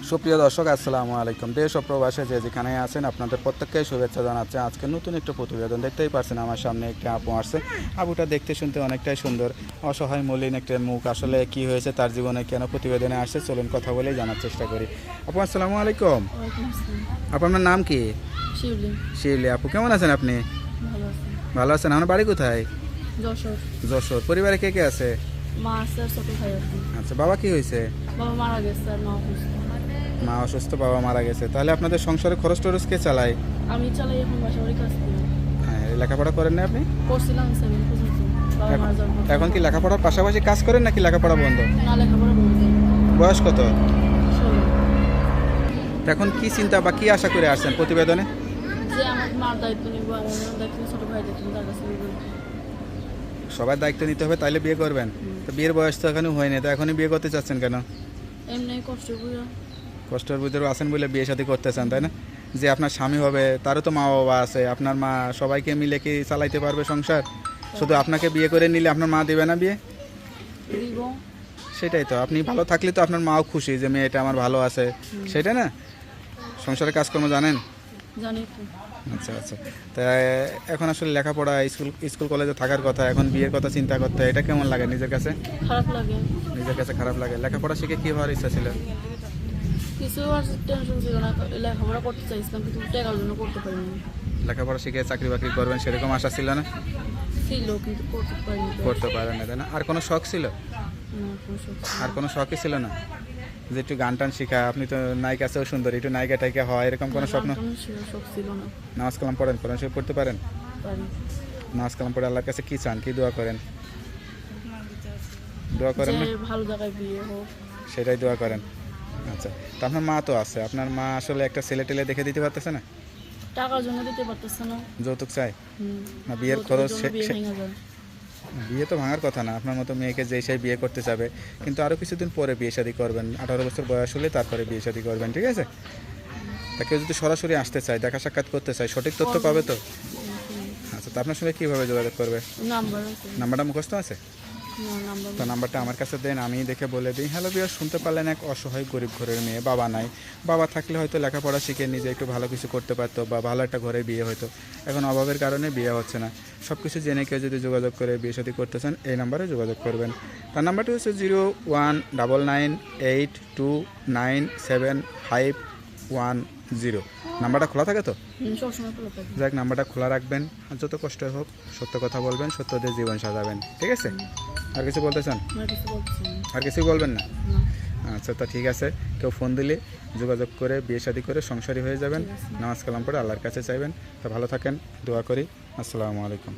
সুপ্রিয় দর্শক আসসালামু আলাইকুম। দেশ ও প্রবাসে যে যেখানে আছেন আপনাদের প্রত্যেককে শুভেচ্ছা জানাচ্ছে। আজকে নতুন একটা প্রতিবেদন দেখতেই পারছেন, আমার সামনে একটা আপু আসছে। আপুটা দেখতে শুনতে অনেকটাই সুন্দর, অসহায় মলিন একটা মুখ। আসলে কি হয়েছে তার জীবনে, কেন প্রতিবেদনে আসছে, চলুন কথা বলেই জানার চেষ্টা করি। আপু আসসালামু আলাইকুম। ওয়ালাইকুম আসসালাম। আপু আপনার নাম কি? শিউলি। শিউলি আপু, কেমন আছেন আপনি? ভালো আছি। ভালো আছেন। আমার বাড়ি কোথায়? যশোর। যশোর। পরিবারে কে কে আছে? মা আছে আর ছোট ভাই আছে। আচ্ছা, বাবা কি হয়েছে? বাবা মারা গেছে আর মা অসুস্থ। মা অসুস্থ, বাবা মারা গেছে। তাহলে আপনাদের সংসারে খরচ টরচ কে চালায়? আমি চালাই এখন বাসা বাড়ি কাজ করি। হ্যাঁ, লেখাপড়া করেন না আপনি? পড়ছিলাম 7 পর্যন্ত। বাবা মারা যাওয়ার পর এখন কি লেখাপড়ার পাশাপাশি কাজ করেন নাকি লেখাপড়া বন্ধ? না, লেখাপড়া বন্ধ। বয়স কত? 16। এখন কি চিন্তা বা কি আশা করে আসছেন প্রতিবেদনে? যে আমার মার দায়িত্ব নিব, আমার দায়িত্ব নিব, ছোট ভাই দায়িত্ব নিব, তার কাছে নিব। সবার দায়িত্ব নিতে হবে, তাইলে বিয়ে করবেন। তো বিয়ের বয়স তো এখনই হয়নি, তো এখনই বিয়ে করতে চাচ্ছেন কেন? এমনি কষ্ট করে। কষ্টের ভিতরে আছেন বলে বিয়ে শাদী করতে চান, তাই না? যে আপনার স্বামী হবে তারও তো মা বাবা আছে, আপনার মা, সবাইকে মিলে কি চালাইতে পারবে সংসার? শুধু আপনাকে বিয়ে করে নিলে আপনার মা দেবে না বিয়ে? দিব। সেটাই তো, আপনি ভালো থাকলে তো আপনার মাও খুশি যে মেয়েটা আমার ভালো আছে, সেটা না? সংসারের কাজকর্ম জানেন? জানি তো। আচ্ছা আচ্ছা। তা এখন আসলে লেখাপড়া, স্কুল কলেজে থাকার কথা, এখন বিয়ের কথা চিন্তা করতে, এটা কেমন লাগে নিজের কাছে? খারাপ লাগে। নিজের কাছে খারাপ লাগে। লেখাপড়া শিখে কী হওয়ার ইচ্ছা ছিল? কিছু আর টেনশন ছিল না, লেখাপড়া করতে চাইছিলাম কিন্তু টাকার জন্য করতে পারিনি। লেখাপড়া শিখে চাকরি বাকরি করবেন সেরকম আশা ছিল না? ছিল কিন্তু করতে পারিনি। করতে পারেন না, তাই না? আর কোনো শখ ছিল? না, কোনো শখ ছিল না। আর কোনো শখই ছিল না যে একটু গান টান শেখা? আপনি তো নায়িকা আছেও সুন্দর, একটু নায়িকা টাইকা হয়, এরকম কোনো স্বপ্ন? গান টান শখ ছিল না। নামাজ কালাম পড়েন? কোরআন শরীফ পড়তে পারেন? পারি। নামাজ কালাম পড়ে আল্লাহর কাছে কি চান, কি দোয়া করেন? দোয়া করেন না? যে ভালো জায়গায় বিয়ে হোক। সেটাই দোয়া করেন। আচ্ছা, তো আপনার মা তো আছে, আপনার মা আসলে একটা ছেলে টেলে দেখে দিতে পারতেছে না? টাকার জন্য দিতে পারতেছে না। যৌতুক চাই হুম। না? বিয়ের যৌতুকের খরচ জন্য বিয়ে ভেঙে যায়। বিয়ে তো ভাঙার কথা না, আপনার মতো মেয়েকে যেই সেই বিয়ে করতে যাবে, কিন্তু আরও কিছুদিন পরে বিয়ে শাদী করবেন, 18 বছর বয়স হলে তারপরে বিয়ে শাদী করবেন, ঠিক আছে? তা কেউ যদি সরাসরি আসতে চায়, দেখা সাক্ষাৎ করতে চায়, সঠিক তথ্য পাবে তো? আচ্ছা, তো আপনার সঙ্গে কীভাবে যোগাযোগ করবে? নাম্বার আছে? নাম্বারটা মুখস্থ আছে? না, নাম্বার তো নাম্বারটা আমার কাছে দেন, আমি দেখে বলে দিই। হ্যালো বিয়ার, শুনতে পারলেন এক অসহায় গরিব ঘরের মেয়ে, বাবা নাই। বাবা থাকলে হয়তো লেখাপড়া শিখে নিজে একটু ভালো কিছু করতে পারতো, বা ভালো একটা ঘরে বিয়ে হতো। এখন অভাবের কারণে বিয়ে হচ্ছে না। সব কিছু জেনে কেউ যদি যোগাযোগ করে বিয়ে শাদী করতে চান, এই নাম্বারে যোগাযোগ করবেন। তার নাম্বারটি হচ্ছে 019982975110। নাম্বারটা খোলা থাকে তো? সবসময় খোলা থাকে। যাক, নাম্বারটা খোলা রাখবেন, আর যত কষ্ট হোক সত্য কথা বলবেন, সত্য দিয়ে জীবন সাজাবেন, ঠিক আছে? আর কিছু বলতে চান? আমার কিছু বলছি না। আর কিছুই বলবেন না? না। আচ্ছা, তো ঠিক আছে। কেউ ফোন দিলে যোগাযোগ করে বিয়ে শাদী করে সংসারী হয়ে যাবেন। ঠিক আছে। নামাজ কালাম পড়ে আল্লাহর কাছে চাইবেন। তো ভালো থাকেন, দোয়া করি। আসসালামু আলাইকুম।